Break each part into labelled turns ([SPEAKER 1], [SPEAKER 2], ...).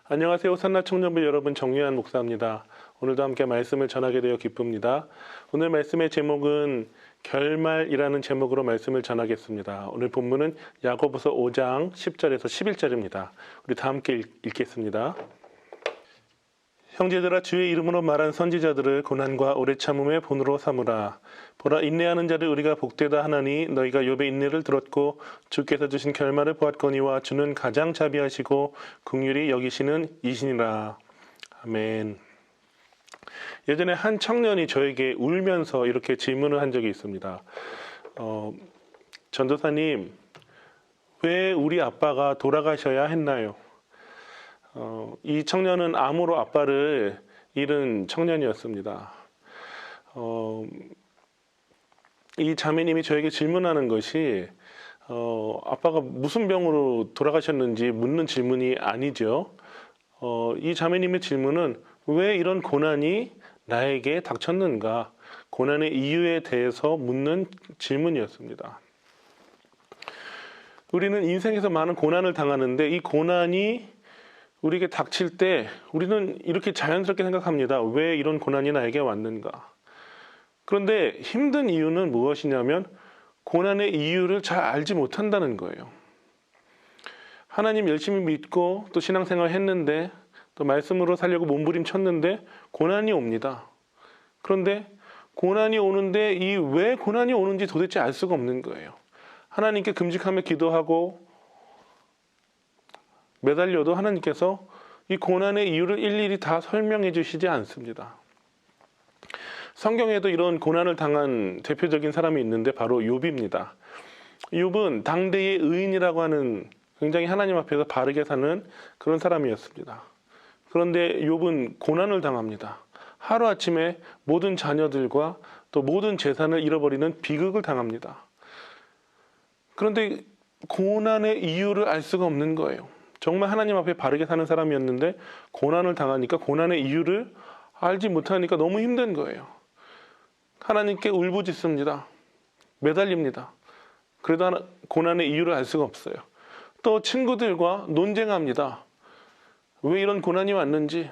[SPEAKER 1] 안녕하세요. 산나청년부 여러분, 정유한 목사입니다. 오늘도 함께 말씀을 전하게 되어 기쁩니다. 오늘 말씀의 제목은 결말이라는 제목으로 말씀을 전하겠습니다. 오늘 본문은 야고보서 5장 10절에서 11절입니다. 우리 다 함께 읽겠습니다. 형제들아, 주의 이름으로 말한 선지자들을 고난과 오래 참음의 본으로 삼으라. 보라, 인내하는 자를 우리가 복되다 하나니 너희가 욥의 인내를 들었고 주께서 주신 결말을 보았거니와 주는 가장 자비하시고 긍휼히 여기시는 이시니라. 아멘. 예전에 한 청년이 저에게 울면서 이렇게 질문을 한 적이 있습니다. 전도사님, 왜 우리 아빠가 돌아가셔야 했나요? 이 청년은 암으로 아빠를 잃은 청년이었습니다. 이 자매님이 저에게 질문하는 것이 아빠가 무슨 병으로 돌아가셨는지 묻는 질문이 아니죠. 이 자매님의 질문은 왜 이런 고난이 나에게 닥쳤는가, 고난의 이유에 대해서 묻는 질문이었습니다. 우리는 인생에서 많은 고난을 당하는데 이 고난이 우리에게 닥칠 때 우리는 이렇게 자연스럽게 생각합니다. 왜 이런 고난이 나에게 왔는가? 그런데 힘든 이유는 무엇이냐면 고난의 이유를 잘 알지 못한다는 거예요. 하나님 열심히 믿고 또 신앙생활 했는데 또 말씀으로 살려고 몸부림쳤는데 고난이 옵니다. 그런데 고난이 오는데 이 왜 고난이 오는지 도대체 알 수가 없는 거예요. 하나님께 금식하며 기도하고 매달려도 하나님께서 이 고난의 이유를 일일이 다 설명해 주시지 않습니다. 성경에도 이런 고난을 당한 대표적인 사람이 있는데 바로 욥입니다. 욥은 당대의 의인이라고 하는 굉장히 하나님 앞에서 바르게 사는 그런 사람이었습니다. 그런데 욥은 고난을 당합니다. 하루아침에 모든 자녀들과 또 모든 재산을 잃어버리는 비극을 당합니다. 그런데 고난의 이유를 알 수가 없는 거예요. 정말 하나님 앞에 바르게 사는 사람이었는데 고난을 당하니까 고난의 이유를 알지 못하니까 너무 힘든 거예요. 하나님께 울부짖습니다. 매달립니다. 그래도 고난의 이유를 알 수가 없어요. 또 친구들과 논쟁합니다. 왜 이런 고난이 왔는지.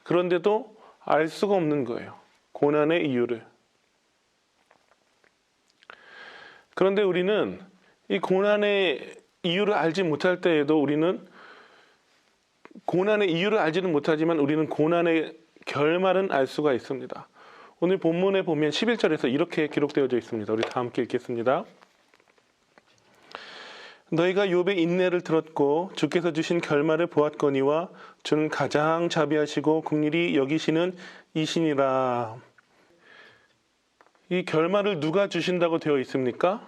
[SPEAKER 1] 그런데도 알 수가 없는 거예요. 고난의 이유를. 그런데 우리는 이 고난의 이유를 알지 못할 때에도 우리는 고난의 이유를 알지는 못하지만 우리는 고난의 결말은 알 수가 있습니다. 오늘 본문에 보면 11절에서 이렇게 기록되어져 있습니다. 우리 다 함께 읽겠습니다. 너희가 욥의 인내를 들었고 주께서 주신 결말을 보았거니와 주는 가장 자비하시고 긍휼히 여기시는 이시니라. 이 결말을 누가 주신다고 되어 있습니까?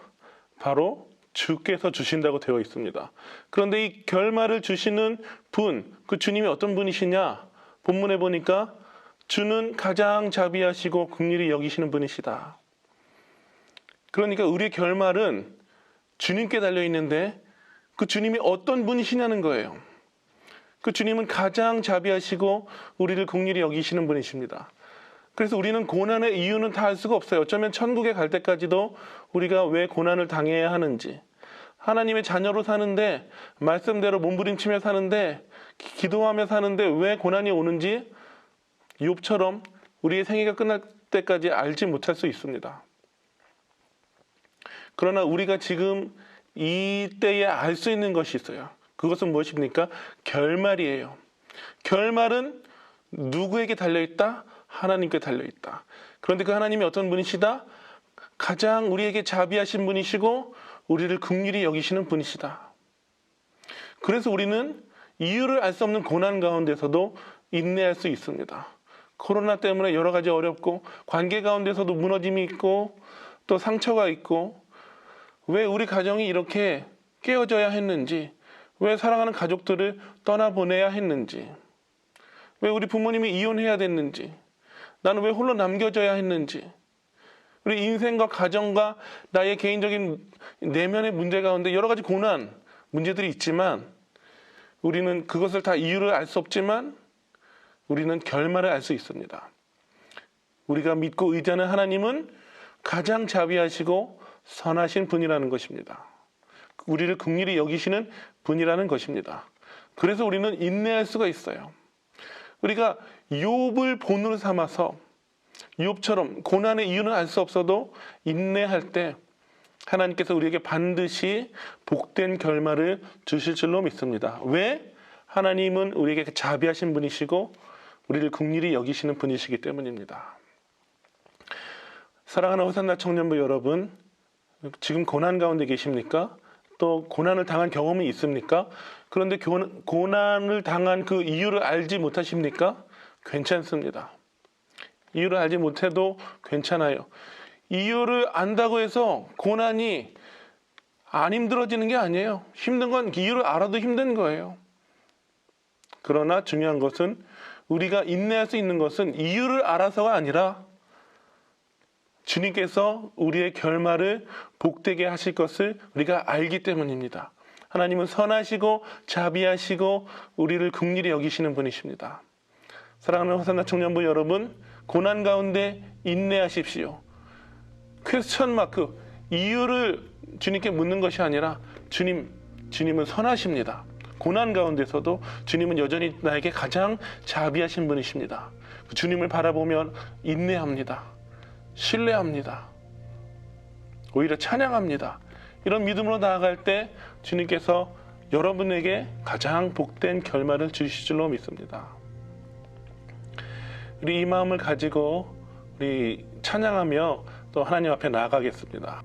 [SPEAKER 1] 바로 주께서 주신다고 되어 있습니다. 그런데 이 결말을 주시는 분, 그 주님이 어떤 분이시냐? 본문에 보니까 주는 가장 자비하시고 긍휼히 여기시는 분이시다. 그러니까 우리의 결말은 주님께 달려있는데 그 주님이 어떤 분이시냐는 거예요. 그 주님은 가장 자비하시고 우리를 긍휼히 여기시는 분이십니다. 그래서 우리는 고난의 이유는 다 알 수가 없어요. 어쩌면 천국에 갈 때까지도 우리가 왜 고난을 당해야 하는지, 하나님의 자녀로 사는데 말씀대로 몸부림치며 사는데 기도하며 사는데 왜 고난이 오는지 욥처럼 우리의 생애가 끝날 때까지 알지 못할 수 있습니다. 그러나 우리가 지금 이때에 알 수 있는 것이 있어요. 그것은 무엇입니까? 결말이에요. 결말은 누구에게 달려있다? 하나님께 달려있다. 그런데 그 하나님이 어떤 분이시다? 가장 우리에게 자비하신 분이시고 우리를 긍휼히 여기시는 분이시다. 그래서 우리는 이유를 알 수 없는 고난 가운데서도 인내할 수 있습니다. 코로나 때문에 여러 가지 어렵고 관계 가운데서도 무너짐이 있고 또 상처가 있고 왜 우리 가정이 이렇게 깨어져야 했는지, 왜 사랑하는 가족들을 떠나보내야 했는지, 왜 우리 부모님이 이혼해야 됐는지, 나는 왜 홀로 남겨져야 했는지, 우리 인생과 가정과 나의 개인적인 내면의 문제 가운데 여러 가지 고난, 문제들이 있지만 우리는 그것을 다 이유를 알 수 없지만 우리는 결말을 알 수 있습니다. 우리가 믿고 의지하는 하나님은 가장 자비하시고 선하신 분이라는 것입니다. 우리를 긍휼히 여기시는 분이라는 것입니다. 그래서 우리는 인내할 수가 있어요. 우리가 욥을 본으로 삼아서 욥처럼 고난의 이유는 알 수 없어도 인내할 때 하나님께서 우리에게 반드시 복된 결말을 주실 줄로 믿습니다. 왜? 하나님은 우리에게 자비하신 분이시고 우리를 긍휼히 여기시는 분이시기 때문입니다. 사랑하는 호산나 청년부 여러분, 지금 고난 가운데 계십니까? 또 고난을 당한 경험이 있습니까? 그런데 고난을 당한 그 이유를 알지 못하십니까? 괜찮습니다. 이유를 알지 못해도 괜찮아요. 이유를 안다고 해서 고난이 안 힘들어지는 게 아니에요. 힘든 건 이유를 알아도 힘든 거예요. 그러나 중요한 것은 우리가 인내할 수 있는 것은 이유를 알아서가 아니라 주님께서 우리의 결말을 복되게 하실 것을 우리가 알기 때문입니다. 하나님은 선하시고 자비하시고 우리를 긍휼히 여기시는 분이십니다. 사랑하는 호산나 청년부 여러분, 고난 가운데 인내하십시오. 퀘스천 마크, 이유를 주님께 묻는 것이 아니라 주님은 선하십니다. 고난 가운데서도 주님은 여전히 나에게 가장 자비하신 분이십니다. 주님을 바라보면 인내합니다. 신뢰합니다. 오히려 찬양합니다. 이런 믿음으로 나아갈 때 주님께서 여러분에게 가장 복된 결말을 주실 줄로 믿습니다. 우리 이 마음을 가지고 우리 찬양하며 또 하나님 앞에 나아가겠습니다.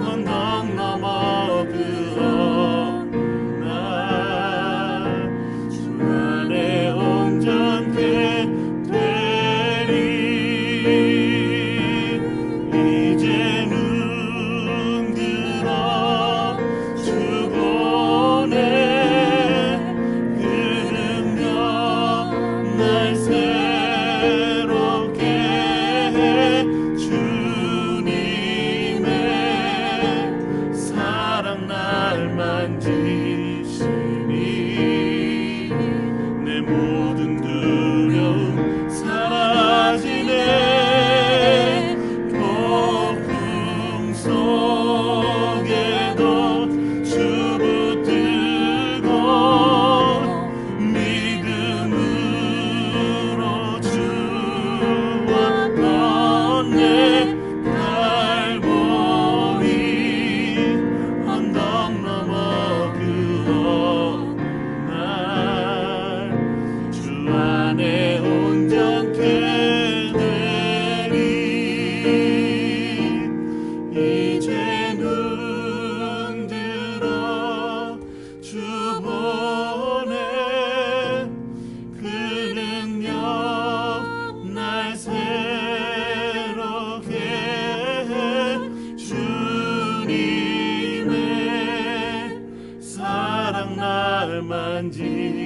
[SPEAKER 2] 언덕 넘어 단지